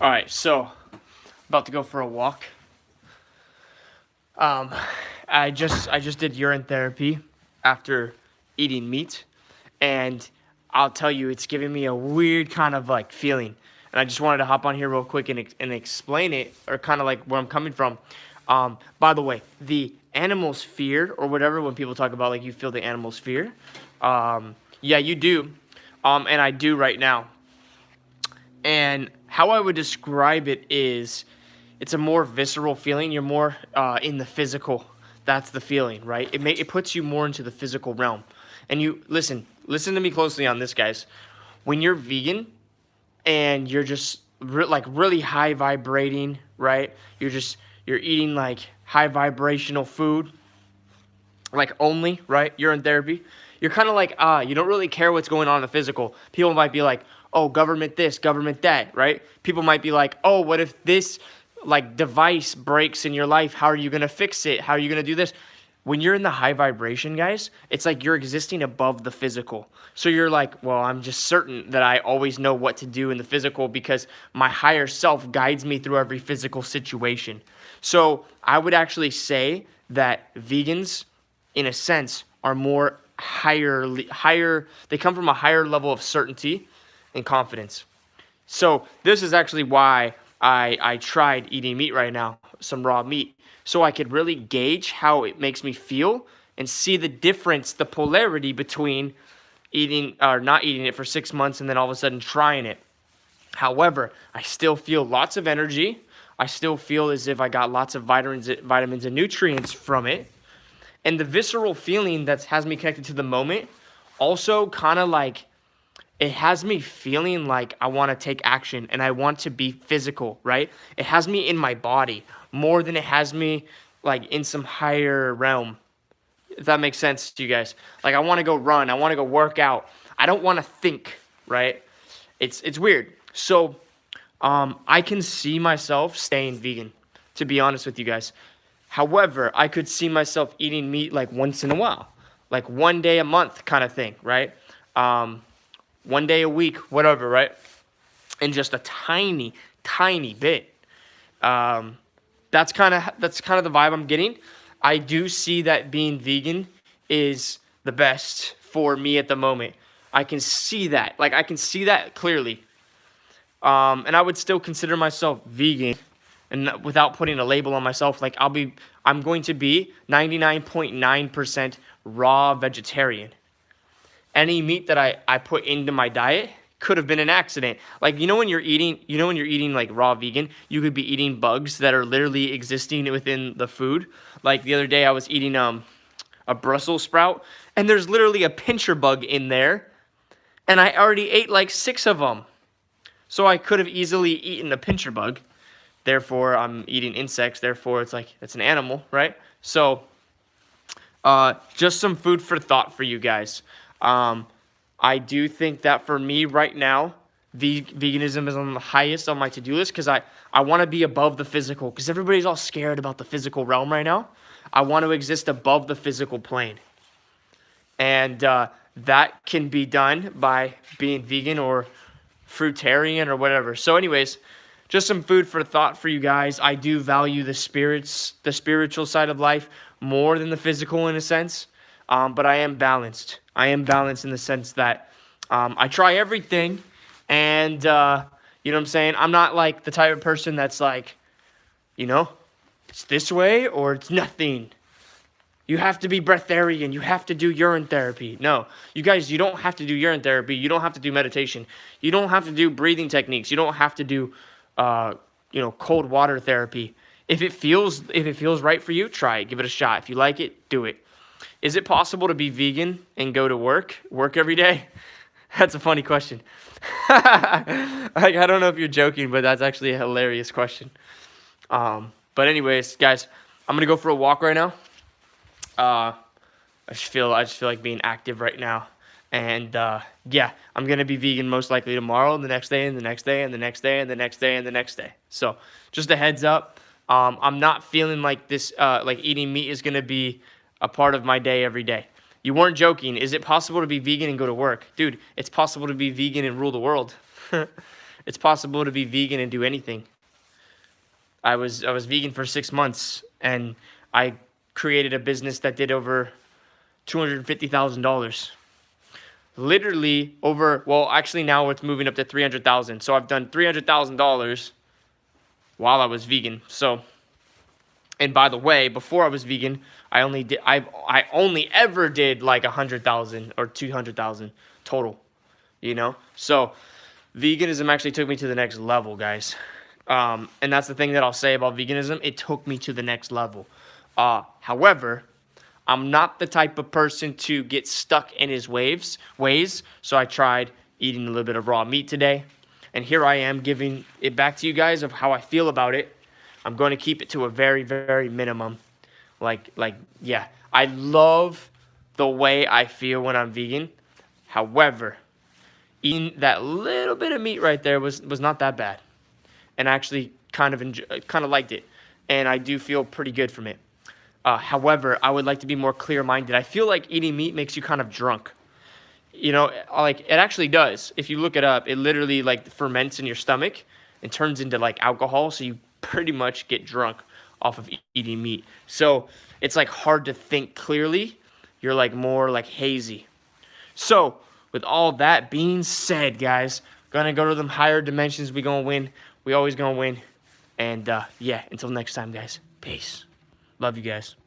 All right, so about to go for a walk. Um, I just did urine therapy after eating meat, and I'll tell you, it's giving me a weird kind of like feeling. And I just wanted to hop on here real quick and explain it, or kind of like where I'm coming from. By the way, the animal's fear or whatever, when people talk about like you feel the animal's fear, yeah, you do, and I do right now. And how I would describe it is it's a more visceral feeling. You're more in the physical. That's the feeling, right? It puts you more into the physical realm. And you listen to me closely on this, guys. When you're vegan and you're just like really high vibrating, right? You're eating like high vibrational food, like only, right? You're in therapy. You're kind of like, you don't really care what's going on in the physical. People might be like, oh, government this, government that, right? People might be like, oh, what if this like device breaks in your life? How are you going to fix it? How are you going to do this? When you're in the high vibration, guys, it's like you're existing above the physical. So you're like, well, I'm just certain that I always know what to do in the physical because my higher self guides me through every physical situation. So I would actually say that vegans, in a sense, are more higher. They come from a higher level of certainty and confidence. So this is actually why I tried eating meat right now, some raw meat, so I could really gauge how it makes me feel and see the difference, the polarity between eating or not eating it for 6 months and then all of a sudden trying it. However, I still feel lots of energy. I still feel as if I got lots of vitamins and nutrients from it. And the visceral feeling that has me connected to the moment also kind of like it has me feeling like I want to take action and I want to be physical, right? It has me in my body more than it has me like in some higher realm. If that makes sense to you guys. Like I want to go run, I want to go work out. I don't want to think, right? It's weird. So I can see myself staying vegan, to be honest with you guys. However, I could see myself eating meat like once in a while, like one day a month kind of thing, right? Um, one day a week, whatever, right? And just a tiny, tiny bit. Um, that's kind of the vibe I'm getting. I do see that being vegan is the best for me at the moment. I can see that. Like I can see that clearly. And I would still consider myself vegan, and without putting a label on myself, like I'm going to be 99.9% raw vegetarian. Any meat that I put into my diet could have been an accident. Like when you're eating like raw vegan, you could be eating bugs that are literally existing within the food. Like the other day I was eating a Brussels sprout and there's literally a pincher bug in there and I already ate like 6 of them. So I could have easily eaten a pincher bug. Therefore, I'm eating insects. Therefore, it's like it's an animal, right? So, just some food for thought for you guys. Um, I do think that for me right now, veganism is on the highest on my to-do list because I want to be above the physical because everybody's all scared about the physical realm right now. I want to exist above the physical plane. And that can be done by being vegan or fruitarian or whatever. So anyways, just some food for thought for you guys. I do value the spiritual side of life more than the physical in a sense. But I am balanced. I am balanced in the sense that I try everything, and you know what I'm saying? I'm not like the type of person that's like, you know, it's this way or it's nothing. You have to be breatharian. You have to do urine therapy. No, you guys, you don't have to do urine therapy. You don't have to do meditation. You don't have to do breathing techniques. You don't have to do, cold water therapy. If it feels right for you, try it. Give it a shot. If you like it, do it. Is it possible to be vegan and go to work every day? That's a funny question. Like I don't know if you're joking, but that's actually a hilarious question. But anyways, guys, I'm gonna go for a walk right now. Uh, I just feel like being active right now. And yeah, I'm gonna be vegan most likely tomorrow, and the next day, and the next day, and the next day, and the next day, and the next day. So just a heads up. I'm not feeling like this. Like eating meat is gonna be a part of my day every day. You weren't joking. Is it possible to be vegan and go to work, dude? It's possible to be vegan and rule the world. It's possible to be vegan and do anything. I was vegan for 6 months, and I created a business that did over $250,000. Literally over, well, actually now it's moving up to 300,000. So I've done $300,000 while I was vegan. So, and by the way, before I was vegan, I only ever did like 100,000 or 200,000 total, you know? So veganism actually took me to the next level, guys. And that's the thing that I'll say about veganism. It took me to the next level. However, I'm not the type of person to get stuck in his ways. So I tried eating a little bit of raw meat today. And here I am giving it back to you guys of how I feel about it. I'm going to keep it to a very, very minimum. Yeah, I love the way I feel when I'm vegan. However, eating that little bit of meat right there was not that bad. And I actually kind of liked it. And I do feel pretty good from it. However, I would like to be more clear-minded. I feel like eating meat makes you kind of drunk. You know, like it actually does. If you look it up, it literally like ferments in your stomach and turns into like alcohol. So you pretty much get drunk off of eating meat. So it's like hard to think clearly. You're like more like hazy. So with all that being said, guys, gonna go to them higher dimensions. We gonna win. We always gonna win. And yeah, until next time, guys. Peace. Love you guys.